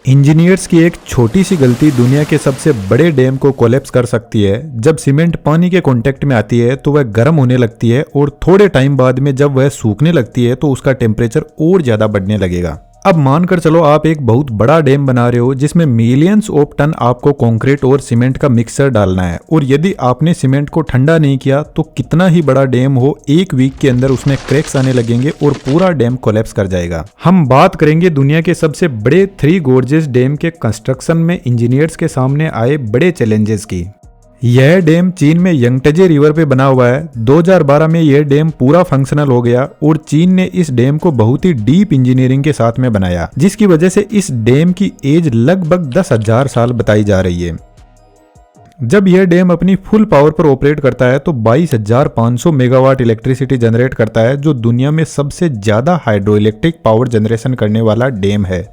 Engineers की एक छोटी सी गलती दुनिया के सबसे बड़े डैम को कोलैप्स कर सकती है। जब सीमेंट पानी के कांटेक्ट में आती है तो वह गर्म होने लगती है और थोड़े टाइम बाद में जब वह सूखने लगती है तो उसका टेम्परेचर और ज्यादा बढ़ने लगेगा। अब मानकर चलो आप एक बहुत बड़ा डैम बना रहे हो जिसमें मिलियंस ऑफ टन आपको कंक्रीट और सीमेंट का मिक्सचर डालना है, और यदि आपने सीमेंट को ठंडा नहीं किया तो कितना ही बड़ा डैम हो, एक वीक के अंदर उसमें क्रैक्स आने लगेंगे और पूरा डैम कोलैप्स कर जाएगा। हम बात करेंगे दुनिया के सबसे बड़े 3 गॉर्जेस डैम के कंस्ट्रक्शन में इंजीनियर्स के सामने आए बड़े चैलेंजेस की। यह डैम चीन में यंगटजे रिवर पे बना हुआ है। 2012 में यह डैम पूरा फंक्शनल हो गया और चीन ने इस डैम को बहुत ही डीप इंजीनियरिंग के साथ में बनाया, जिसकी वजह से इस डैम की एज लगभग 10,000 साल बताई जा रही है। जब यह डैम अपनी फुल पावर पर ऑपरेट करता है तो 22,500 मेगावाट इलेक्ट्रिसिटी जनरेट करता है, जो दुनिया में सबसे ज्यादा हाइड्रो इलेक्ट्रिक पावर जनरेशन करने वाला डैम है।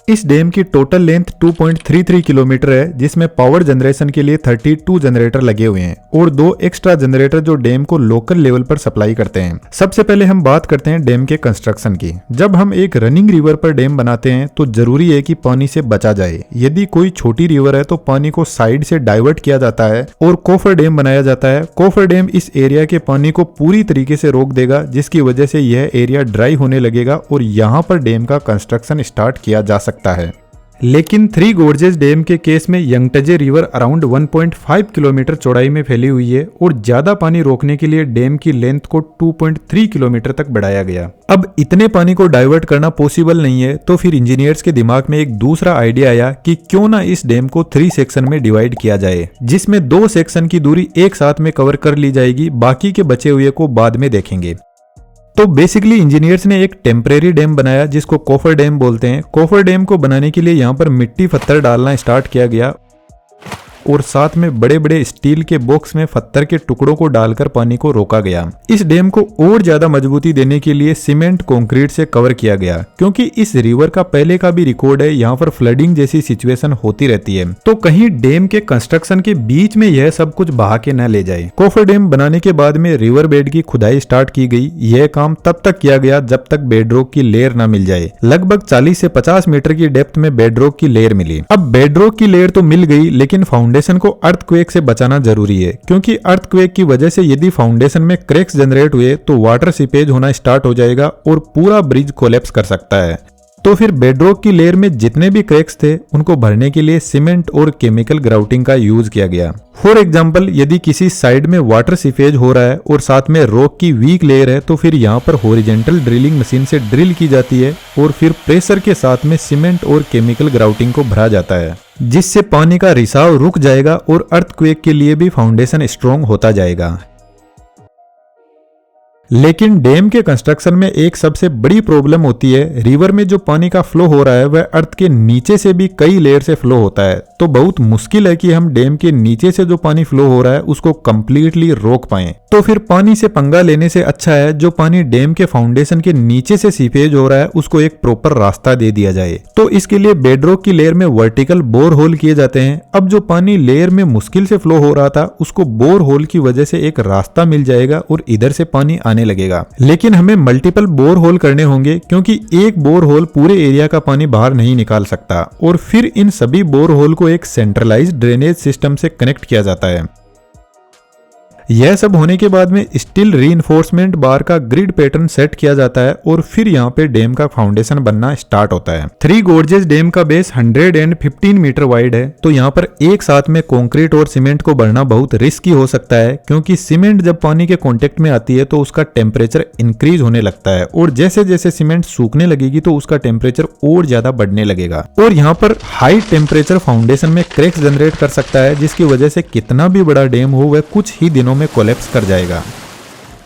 इस डैम की टोटल लेंथ 2.33 किलोमीटर है, जिसमें पावर जनरेशन के लिए 32 जनरेटर लगे हुए हैं और 2 एक्स्ट्रा जनरेटर जो डैम को लोकल लेवल पर सप्लाई करते हैं। सबसे पहले हम बात करते हैं डैम के कंस्ट्रक्शन की। जब हम एक रनिंग रिवर पर डैम बनाते हैं तो जरूरी है कि पानी से बचा जाए। यदि कोई छोटी रिवर है तो पानी को साइड से डाइवर्ट किया जाता है और कोफर डैम बनाया जाता है। कोफर डैम इस एरिया के पानी को पूरी तरीके से रोक देगा, जिसकी वजह से यह एरिया ड्राई होने लगेगा और यहाँ पर डैम का कंस्ट्रक्शन स्टार्ट किया जा सकता है। लेकिन 3 गॉर्जेस डैम के केस में यंगटजे रिवर अराउंड 1.5 किलोमीटर चौड़ाई में फैली हुई है और ज्यादा पानी रोकने के लिए डैम की लेंथ को 2.3 किलोमीटर तक बढ़ाया गया। अब इतने पानी को डाइवर्ट करना पॉसिबल नहीं है, तो फिर इंजीनियर्स के दिमाग में एक दूसरा आइडिया आया कि क्यों ना इस डैम को 3 सेक्शन में डिवाइड किया जाए, जिसमें 2 सेक्शन की दूरी एक साथ में कवर कर ली जाएगी, बाकी के बचे हुए को बाद में देखेंगे। तो बेसिकली इंजीनियर्स ने एक टेम्परेरी डैम बनाया जिसको कोफर डैम बोलते हैं। कोफर डैम को बनाने के लिए यहाँ पर मिट्टी पत्थर डालना स्टार्ट किया गया और साथ में बड़े बड़े स्टील के बॉक्स में पत्थर के टुकड़ों को डालकर पानी को रोका गया। इस डैम को और ज्यादा मजबूती देने के लिए सीमेंट कंक्रीट से कवर किया गया, क्योंकि इस रिवर का पहले का भी रिकॉर्ड है, यहाँ पर फ्लडिंग जैसी सिचुएशन होती रहती है, तो कहीं डैम के कंस्ट्रक्शन के बीच में यह सब कुछ बहा के न ले जाए। कोफर डैम बनाने के बाद में रिवर बेड की खुदाई स्टार्ट की गई। यह काम तब तक किया गया जब तक बेडरॉक की लेयर न मिल जाए। लगभग 40 से 50 मीटर की डेप्थ में बेडरॉक की लेयर मिली। अब बेडरॉक की लेयर तो मिल गई, लेकिन फाउंडेशन को अर्थक्वेक से बचाना जरूरी है, क्योंकि अर्थक्वेक की वजह से यदि फाउंडेशन में क्रैक्स जनरेट हुए तो वाटर सीपेज होना स्टार्ट हो जाएगा और पूरा ब्रिज कोलैप्स कर सकता है। तो फिर बेडरॉक की लेयर में जितने भी क्रैक्स थे उनको भरने के लिए सीमेंट और केमिकल ग्राउटिंग का यूज किया गया। फॉर एग्जाम्पल, यदि किसी साइड में वाटर सीपेज हो रहा है और साथ में रॉक की वीक लेयर है तो फिर यहाँ पर हॉरिजॉन्टल ड्रिलिंग मशीन से ड्रिल की जाती है और फिर प्रेशर के साथ में सीमेंट और केमिकल ग्राउटिंग को भरा जाता है, जिससे पानी का रिसाव रुक जाएगा और अर्थक्वेक के लिए भी फाउंडेशन स्ट्रॉन्ग होता जाएगा। लेकिन डैम के कंस्ट्रक्शन में एक सबसे बड़ी प्रॉब्लम होती है। रिवर में जो पानी का फ्लो हो रहा है वह अर्थ के नीचे से भी कई लेयर से फ्लो होता है, तो बहुत मुश्किल है कि हम डैम के नीचे से जो पानी फ्लो हो रहा है उसको कंप्लीटली रोक पाएं। तो फिर पानी से पंगा लेने से अच्छा है जो पानी डैम के फाउंडेशन के नीचे से सीपेज हो रहा है उसको एक प्रॉपर रास्ता दे दिया जाए। तो इसके लिए बेडरॉक की लेयर में वर्टिकल बोर होल किए जाते हैं। अब जो पानी लेयर में मुश्किल से फ्लो हो रहा था उसको बोर होल की वजह से एक रास्ता मिल जाएगा और इधर से पानी आने लगेगा। लेकिन हमें मल्टीपल बोर होल करने होंगे, क्योंकि एक बोर होल पूरे एरिया का पानी बाहर नहीं निकाल सकता, और फिर इन सभी बोर होल को एक सेंट्रलाइज्ड ड्रेनेज सिस्टम से कनेक्ट किया जाता है। यह सब होने के बाद में स्टील रीइंफोर्समेंट बार का ग्रिड पैटर्न सेट किया जाता है और फिर यहाँ पे डैम का फाउंडेशन बनना स्टार्ट होता है। 3 गॉर्जेस डैम का बेस 115 मीटर वाइड है, तो यहाँ पर एक साथ में कंक्रीट और सीमेंट को भरना बहुत रिस्की हो सकता है, क्योंकि सीमेंट जब पानी के कांटेक्ट में आती है तो उसका टेम्परेचर इंक्रीज होने लगता है और जैसे जैसे सीमेंट सूखने लगेगी तो उसका टेम्परेचर और ज्यादा बढ़ने लगेगा और यहाँ पर हाई टेम्परेचर फाउंडेशन में क्रैक्स जनरेट कर सकता है, जिसकी वजह से कितना भी बड़ा डैम हो वह कुछ ही दिनों में कोलैप्स कर जाएगा।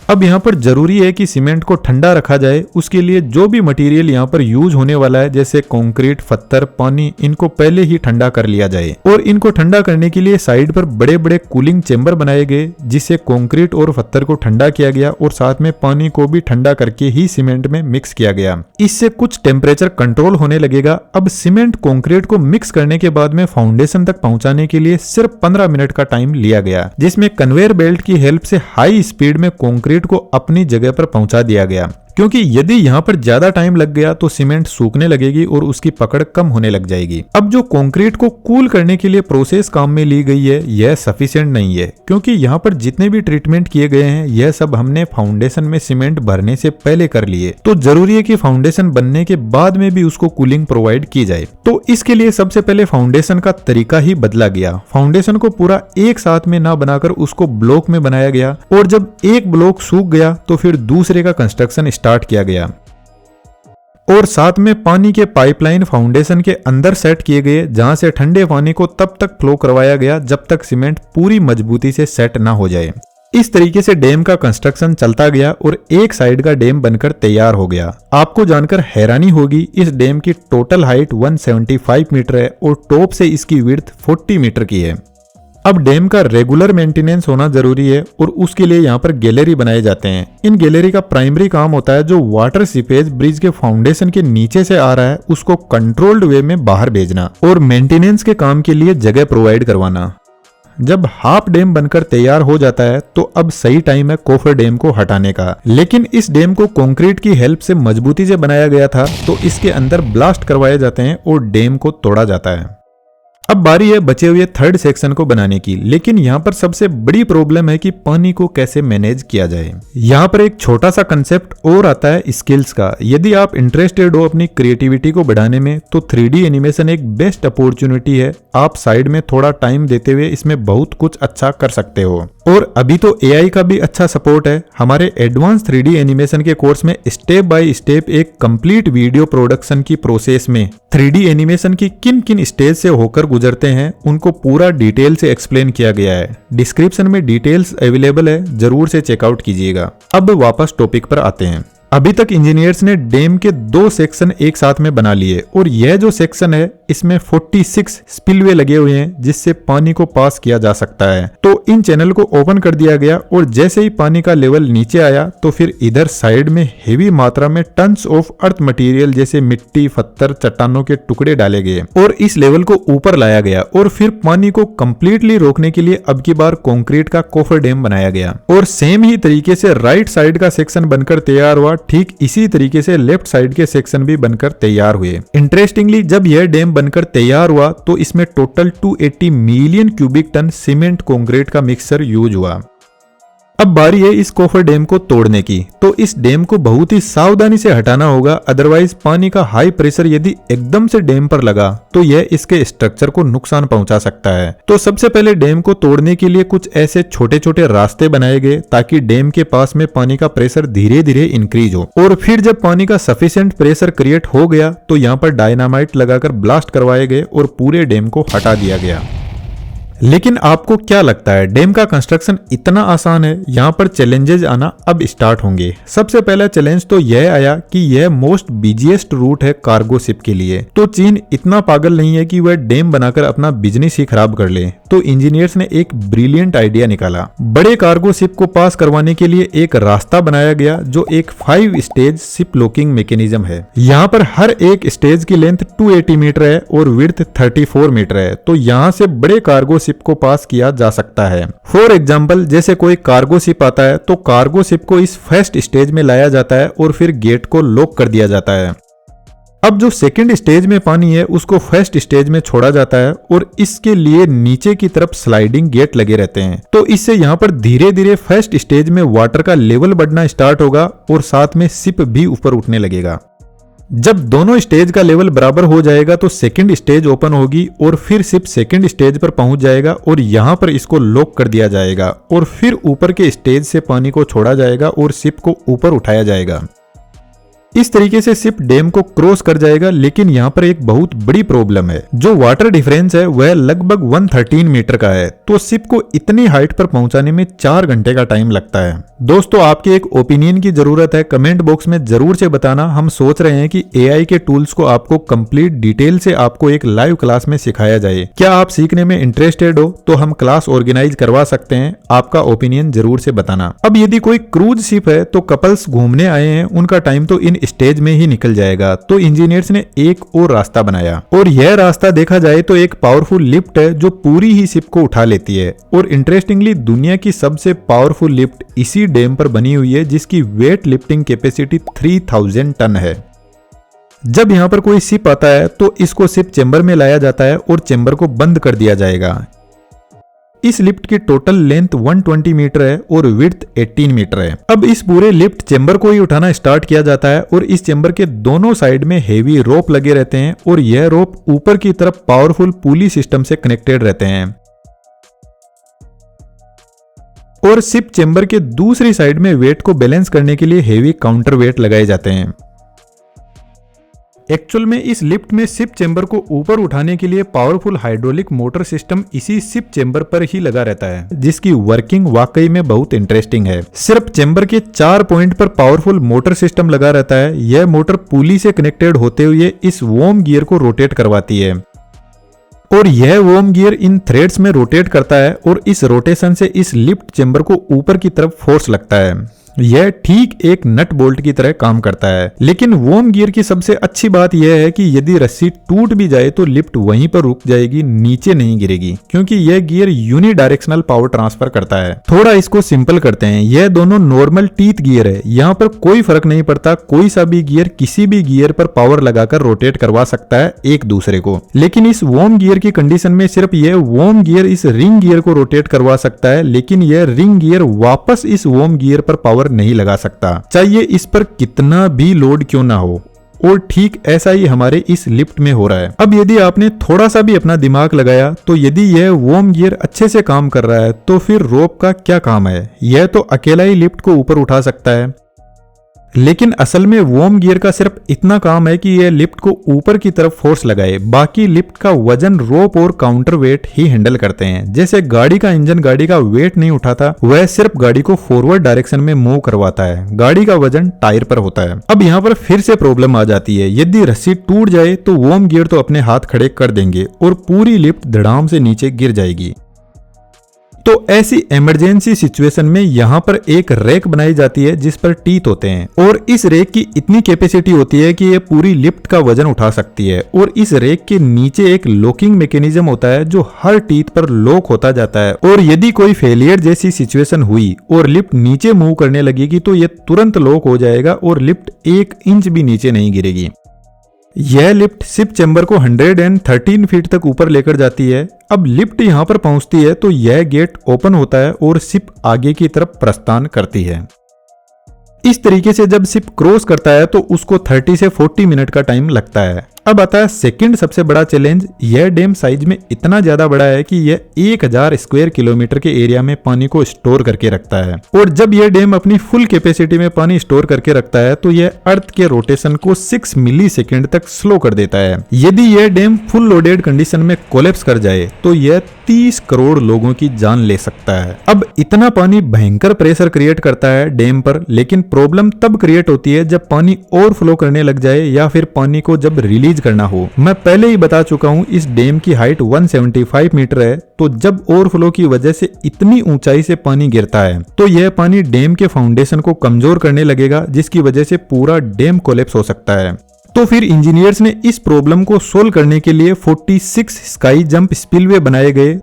अब यहाँ पर जरूरी है कि सीमेंट को ठंडा रखा जाए। उसके लिए जो भी मटेरियल यहाँ पर यूज होने वाला है जैसे कंक्रीट, पत्थर, पानी, इनको पहले ही ठंडा कर लिया जाए और इनको ठंडा करने के लिए साइड पर बड़े बड़े कूलिंग चेंबर बनाए गए, जिससे कंक्रीट और पत्थर को ठंडा किया गया और साथ में पानी को भी ठंडा करके ही सीमेंट में मिक्स किया गया। इससे कुछ टेम्परेचर कंट्रोल होने लगेगा। अब सीमेंट कंक्रीट को मिक्स करने के बाद में फाउंडेशन तक पहुंचाने के लिए सिर्फ 15 मिनट का टाइम लिया गया, जिसमें कन्वेयर बेल्ट की हेल्प से हाई स्पीड में कंक्रीट को अपनी जगह पर पहुंचा दिया गया। क्योंकि यदि यहाँ पर ज्यादा टाइम लग गया तो सीमेंट सूखने लगेगी और उसकी पकड़ कम होने लग जाएगी। अब जो कंक्रीट को कूल करने के लिए प्रोसेस काम में ली गई है यह सफिशिएंट नहीं है, क्योंकि यहाँ पर जितने भी ट्रीटमेंट किए गए हैं यह सब हमने फाउंडेशन में सीमेंट भरने से पहले कर लिए। तो जरूरी है कि फाउंडेशन बनने के बाद में भी उसको कूलिंग प्रोवाइड की जाए। तो इसके लिए सबसे पहले फाउंडेशन का तरीका ही बदला गया। फाउंडेशन को पूरा एक साथ में ना बनाकर उसको ब्लॉक में बनाया गया और जब एक ब्लॉक सूख गया तो फिर दूसरे का कंस्ट्रक्शन स्टार्ट किया गया और साथ में पानी के पाइपलाइन फाउंडेशन के अंदर सेट किए गए, जहां से ठंडे पानी को तब तक फ्लो करवाया गया जब तक सीमेंट पूरी मजबूती से सेट ना हो जाए। इस तरीके से डैम का कंस्ट्रक्शन चलता गया और एक साइड का डैम बनकर तैयार हो गया। आपको जानकर हैरानी होगी, इस डैम की टोटल हाइट 175 मीटर है और टॉप से इसकी विड्थ 40 मीटर की है। अब डैम का रेगुलर मेंटेनेंस होना जरूरी है और उसके लिए यहाँ पर गैलरी बनाए जाते हैं। इन गैलरी का प्राइमरी काम होता है जो वाटर सीपेज ब्रिज के फाउंडेशन के नीचे से आ रहा है उसको कंट्रोल्ड वे में बाहर भेजना और मेंटेनेंस के काम के लिए जगह प्रोवाइड करवाना। जब हाफ डैम बनकर तैयार हो जाता है तो अब सही टाइम है कोफर डैम को हटाने का। लेकिन इस डैम को कंक्रीट की हेल्प से मजबूती से बनाया गया था, तो इसके अंदर ब्लास्ट करवाए जाते हैं और डैम को तोड़ा जाता है। अब बारी है बचे हुए थर्ड सेक्शन को बनाने की, लेकिन यहाँ पर सबसे बड़ी प्रॉब्लम है कि पानी को कैसे मैनेज किया जाए। यहाँ पर एक छोटा सा कंसेप्ट और आता है स्किल्स का। यदि आप इंटरेस्टेड हो अपनी क्रिएटिविटी को बढ़ाने में तो 3D एनिमेशन एक बेस्ट अपॉर्चुनिटी है। आप साइड में थोड़ा टाइम देते हुए इसमें बहुत कुछ अच्छा कर सकते हो। और अभी तो AI का भी अच्छा सपोर्ट है। हमारे एडवांस 3D एनिमेशन के कोर्स में स्टेप बाय स्टेप एक कंप्लीट वीडियो प्रोडक्शन की प्रोसेस में 3D एनिमेशन की किन किन स्टेज से होकर गुजरते हैं उनको पूरा डिटेल से एक्सप्लेन किया गया है। डिस्क्रिप्शन में डिटेल्स अवेलेबल है, जरूर से चेकआउट कीजिएगा। अब वापस टॉपिक पर आते हैं। अभी तक इंजीनियर्स ने डैम के 2 सेक्शन एक साथ में बना लिए और यह जो सेक्शन है इसमें 46 स्पिलवे लगे हुए हैं जिससे पानी को पास किया जा सकता है। तो इन चैनल को ओपन कर दिया गया और जैसे ही पानी का लेवल नीचे आया तो फिर इधर साइड में हेवी मात्रा में टन्स ऑफ अर्थ मटेरियल जैसे मिट्टी, पत्थर, चट्टानों के टुकड़े डाले गए और इस लेवल को ऊपर लाया गया और फिर पानी को कंप्लीटली रोकने के लिए अब की बार कंक्रीट का कोफर डैम बनाया गया। और सेम ही तरीके से राइट साइड का सेक्शन बनकर तैयार हुआ। ठीक इसी तरीके से लेफ्ट साइड के सेक्शन भी बनकर तैयार हुए। इंटरेस्टिंगली जब यह डैम बनकर तैयार हुआ तो इसमें total 280 million cubic ton cement concrete का मिक्सचर यूज हुआ। अब बारी है इस कोफर डैम को तोड़ने की। तो इस डैम को बहुत ही सावधानी से हटाना होगा, अदरवाइज पानी का हाई प्रेशर यदि एकदम से डैम पर लगा तो यह इसके स्ट्रक्चर को नुकसान पहुंचा सकता है। तो सबसे पहले डैम को तोड़ने के लिए कुछ ऐसे छोटे छोटे रास्ते बनाए गए ताकि डैम के पास में पानी का प्रेशर धीरे धीरे इंक्रीज हो। और फिर जब पानी का सफिशिएंट प्रेशर क्रिएट हो गया तो यहाँ पर डायनामाइट लगाकर ब्लास्ट करवाए गए और पूरे डैम को हटा दिया गया। लेकिन आपको क्या लगता है डैम का कंस्ट्रक्शन इतना आसान है? यहाँ पर चैलेंजेस आना अब स्टार्ट होंगे। सबसे पहला चैलेंज तो यह आया कि यह मोस्ट बिजिएस्ट रूट है कार्गो शिप के लिए। तो चीन इतना पागल नहीं है कि वह डैम बनाकर अपना बिजनेस ही खराब कर ले। तो इंजीनियर्स ने एक ब्रिलियंट आइडिया निकाला। बड़े कार्गो शिप को पास करवाने के लिए एक रास्ता बनाया गया जो एक 5 स्टेज शिप लॉकिंग मैकेनिज्म है। यहाँ पर हर एक स्टेज की लेंथ 280 मीटर है और विड्थ 34 मीटर है। तो यहाँ से बड़े कार्गो शिप को पास किया जा सकता है। फॉर एग्जाम्पल जैसे कोई कार्गो शिप आता है तो कार्गो शिप को इस फर्स्ट स्टेज में लाया जाता है और फिर गेट को लॉक कर दिया जाता है। अब जो सेकंड स्टेज में पानी है उसको फर्स्ट स्टेज में छोड़ा जाता है और इसके लिए नीचे की तरफ स्लाइडिंग गेट लगे रहते हैं। तो इससे यहाँ पर धीरे धीरे फर्स्ट स्टेज में वाटर का लेवल बढ़ना स्टार्ट होगा और साथ में शिप भी ऊपर उठने लगेगा। जब दोनों स्टेज का लेवल बराबर हो जाएगा तो सेकंड स्टेज ओपन होगी और फिर शिप सेकंड स्टेज पर पहुंच जाएगा और यहाँ पर इसको लॉक कर दिया जाएगा और फिर ऊपर के स्टेज से पानी को छोड़ा जाएगा और शिप को ऊपर उठाया जाएगा। इस तरीके से शिप डैम को क्रॉस कर जाएगा। लेकिन यहाँ पर एक बहुत बड़ी प्रॉब्लम है, जो वाटर डिफरेंस है वह लगभग 113 मीटर का है। तो शिप को इतनी हाइट पर पहुंचाने में 4 घंटे का टाइम लगता है। दोस्तों आपके एक ओपिनियन की जरूरत है, कमेंट बॉक्स में जरूर से बताना। हम सोच रहे हैं कि AI के टूल्स को आपको कंप्लीट डिटेल से आपको एक लाइव क्लास में सिखाया जाए। क्या आप सीखने में इंटरेस्टेड हो तो हम क्लास ऑर्गेनाइज करवा सकते हैं। आपका ओपिनियन जरूर से बताना। अब यदि कोई क्रूज शिप है तो कपल्स घूमने आए हैं, उनका टाइम तो इन स्टेज में ही निकल जाएगा। तो इंजीनियर्स ने एक और रास्ता बनाया, और यह रास्ता देखा जाए तो एक पावरफुल लिफ्ट है जो पूरी ही शिप को उठा लेती है। और इंटरेस्टिंगली दुनिया की सबसे पावरफुल लिफ्ट इसी डैम पर बनी हुई है, जिसकी वेट लिफ्टिंग कैपेसिटी 3000 टन है। जब यहाँ पर कोई शिप आता है तो इसको शिप चेंबर में लाया जाता है और चेंबर को बंद कर दिया जाएगा। इस लिफ्ट की टोटल लेंथ 120 मीटर है और विड्थ 18 मीटर है। अब इस पूरे लिफ्ट चेंबर को ही उठाना स्टार्ट किया जाता है, और इस चेंबर के दोनों साइड में हेवी रोप लगे रहते हैं, और यह रोप ऊपर की तरफ पावरफुल पुली सिस्टम से कनेक्टेड रहते हैं। और शिप चेंबर के दूसरी साइड में वेट को बैलेंस करने के लिए हेवी काउंटर वेट लगाए जाते हैं। एक्चुअल में इस लिफ्ट में शिप चेंबर को ऊपर उठाने के लिए पावरफुल हाइड्रोलिक मोटर सिस्टम इसी शिप चेंबर पर ही लगा रहता है, जिसकी वर्किंग वाकई में बहुत इंटरेस्टिंग है। सिर्फ चेंबर के 4 पॉइंट पर पावरफुल मोटर सिस्टम लगा रहता है। यह मोटर पुली से कनेक्टेड होते हुए इस वोम गियर को रोटेट करवाती है, और यह वोम गियर इन थ्रेड्स में रोटेट करता है, और इस रोटेशन से इस लिफ्ट चेंबर को ऊपर की तरफ फोर्स लगता है। यह ठीक एक नट बोल्ट की तरह काम करता है। लेकिन वोम गियर की सबसे अच्छी बात यह है कि यदि रस्सी टूट भी जाए तो लिफ्ट वहीं पर रुक जाएगी, नीचे नहीं गिरेगी, क्योंकि यह गियर यूनिडायरेक्शनल पावर ट्रांसफर करता है। थोड़ा इसको सिंपल करते हैं, यह दोनों नॉर्मल टीथ गियर है। यहाँ पर कोई फर्क नहीं पड़ता, कोई सा भी गियर किसी भी गियर पर पावर लगाकर रोटेट करवा सकता है एक दूसरे को। लेकिन इस वोम गियर की कंडीशन में सिर्फ यह वोम गियर इस रिंग गियर को रोटेट करवा सकता है, लेकिन यह रिंग गियर वापस इस वोम गियर पर पावर नहीं लगा सकता, चाहिए इस पर कितना भी लोड क्यों ना हो। और ठीक ऐसा ही हमारे इस लिफ्ट में हो रहा है। अब यदि आपने थोड़ा सा भी अपना दिमाग लगाया तो यदि यह वोम गियर अच्छे से काम कर रहा है तो फिर रोप का क्या काम है। यह तो अकेला ही लिफ्ट को ऊपर उठा सकता है, लेकिन असल में वोम गियर का सिर्फ इतना काम है कि यह लिफ्ट को ऊपर की तरफ फोर्स लगाए। बाकी लिफ्ट का वजन रोप और काउंटर वेट ही हैंडल करते हैं। जैसे गाड़ी का इंजन गाड़ी का वेट नहीं उठाता, वह सिर्फ गाड़ी को फॉरवर्ड डायरेक्शन में मूव करवाता है। गाड़ी का वजन टायर पर होता है। अब यहाँ पर फिर से प्रॉब्लम आ जाती है, यदि रस्सी टूट जाए तो वोम गियर तो अपने हाथ खड़े कर देंगे और पूरी लिफ्ट धड़ाम से नीचे गिर जाएगी। तो ऐसी इमरजेंसी सिचुएशन में यहाँ पर एक रैक बनाई जाती है जिस पर टीथ होते हैं, और इस रैक की इतनी कैपेसिटी होती है कि ये पूरी लिफ्ट का वजन उठा सकती है। और इस रैक के नीचे एक लॉकिंग मैकेनिज्म होता है जो हर टीथ पर लॉक होता जाता है, और यदि कोई फेलियर जैसी सिचुएशन हुई और लिफ्ट नीचे मूव करने लगेगी तो यह तुरंत लॉक हो जाएगा और लिफ्ट 1 इंच भी नीचे नहीं गिरेगी। यह लिफ्ट शिप चेंबर को 113 फीट तक ऊपर लेकर जाती है। अब लिफ्ट यहां पर पहुंचती है तो यह गेट ओपन होता है और शिप आगे की तरफ प्रस्थान करती है। इस तरीके से जब शिप क्रॉस करता है तो उसको 30 से 40 मिनट का टाइम लगता है। अब आता है सेकंड सबसे बड़ा चैलेंज। यह डैम साइज में इतना ज्यादा बड़ा है कि यह 1000 स्क्वायर किलोमीटर के एरिया में पानी को स्टोर करके रखता है, और जब यह डैम अपनी फुल कैपेसिटी में पानी स्टोर करके रखता है तो यह अर्थ के रोटेशन को 6 मिली सेकेंड तक स्लो कर देता है। यदि यह डैम फुल लोडेड कंडीशन में कोलैप्स कर जाए तो यह 30 करोड़ लोगों की जान ले सकता है। अब इतना पानी भयंकर प्रेशर क्रिएट करता है डैम पर, लेकिन प्रॉब्लम तब क्रिएट होती है जब पानी ओवरफ्लो करने लग जाए या फिर पानी को जब रिलीज करना हो। मैं पहले ही बता चुका हूं इस डैम की हाइट 175 मीटर है, तो जब ओवरफ्लो की वजह से इतनी ऊंचाई से पानी गिरता है तो यह पानी डैम के फाउंडेशन को कमजोर करने लगेगा, जिसकी वजह से पूरा डैम कोलैप्स हो सकता है। तो फिर इंजीनियर्स ने इस प्रॉब्लम को सोल्व करने के लिए 46 स्काई जंप स्पिलवे बनाए गए।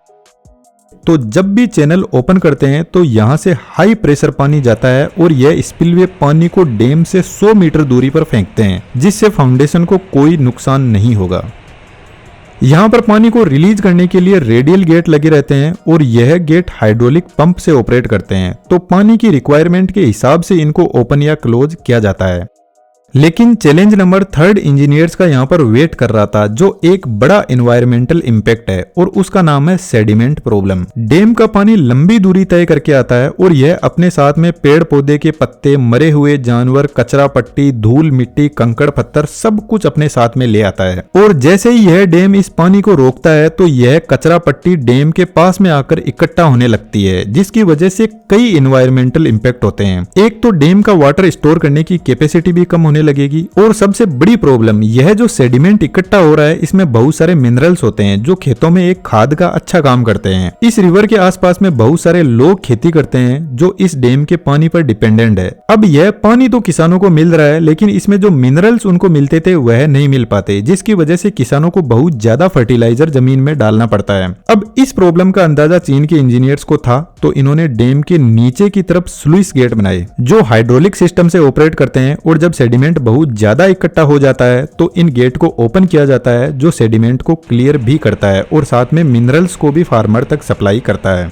तो जब भी चैनल ओपन करते हैं तो यहां से हाई प्रेशर पानी जाता है और यह स्पिलवे पानी को डैम से 100 मीटर दूरी पर फेंकते हैं, जिससे फाउंडेशन को कोई नुकसान नहीं होगा। यहाँ पर पानी को रिलीज करने के लिए रेडियल गेट लगे रहते हैं और यह गेट हाइड्रोलिक पंप से ऑपरेट करते हैं, तो पानी की रिक्वायरमेंट के हिसाब से इनको ओपन या क्लोज किया जाता है। लेकिन चैलेंज नंबर 3 इंजीनियर्स का यहाँ पर वेट कर रहा था, जो एक बड़ा एनवायरमेंटल इम्पैक्ट है और उसका नाम है सेडिमेंट प्रॉब्लम। डैम का पानी लंबी दूरी तय करके आता है और यह अपने साथ में पेड़ पौधे के पत्ते, मरे हुए जानवर, कचरा पट्टी, धूल मिट्टी, कंकड़ पत्थर सब कुछ अपने साथ में ले आता है। और जैसे ही यह डैम इस पानी को रोकता है तो यह कचरा पट्टी डैम के पास में आकर इकट्ठा होने लगती है, जिसकी वजह से कई एनवायरमेंटल इम्पैक्ट होते हैं। एक तो डैम का वाटर स्टोर करने की कैपेसिटी भी कम होने होने लगेगी। और सबसे बड़ी प्रॉब्लम यह जो सेडिमेंट इकट्ठा हो रहा है इसमें बहुत सारे मिनरल्स होते हैं जो खेतों में एक खाद का अच्छा काम करते हैं। इस रिवर के आसपास में बहुत सारे लोग खेती करते हैं जो इस डैम के पानी पर डिपेंडेंट है। अब यह पानी तो किसानों को मिल रहा है लेकिन इसमें जो मिनरल्स उनको मिलते थे वह नहीं मिल पाते, जिसकी वजह से किसानों को बहुत ज्यादा फर्टिलाइजर जमीन में डालना पड़ता है। अब इस प्रॉब्लम का अंदाजा चीन के इंजीनियर्स को था तो इन्होंने डैम के नीचे की तरफ स्लुइस गेट बनाए जो हाइड्रोलिक सिस्टम से ऑपरेट करते हैं, और जब सेडिमेंट बहुत ज्यादा इकट्ठा हो जाता है तो इन गेट को ओपन किया जाता है जो सेडिमेंट को क्लियर भी करता है और साथ में मिनरल्स को भी फार्मर तक सप्लाई करता है।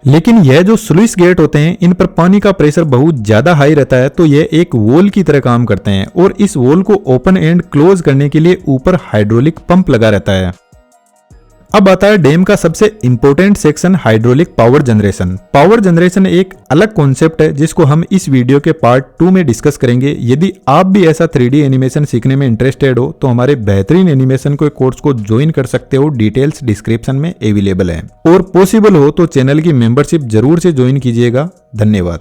लेकिन यह जो स्लुइस गेट होते हैं इन पर पानी का प्रेशर बहुत ज्यादा हाई रहता है तो यह एक वॉल की तरह काम करते हैं, और इस वॉल को ओपन एंड क्लोज करने के लिए ऊपर हाइड्रोलिक पंप लगा रहता है। अब आता है डैम का सबसे important section, hydraulic power generation. Power generation एक अलग कॉन्सेप्ट है जिसको हम इस वीडियो के पार्ट 2 में डिस्कस करेंगे। यदि आप भी ऐसा 3D एनिमेशन सीखने में इंटरेस्टेड हो तो हमारे बेहतरीन एनिमेशन के कोर्स को ज्वाइन कर सकते हो, डिटेल्स डिस्क्रिप्शन में अवेलेबल है। और पॉसिबल हो तो चैनल की मेंबरशिप जरूर से ज्वाइन कीजिएगा। धन्यवाद।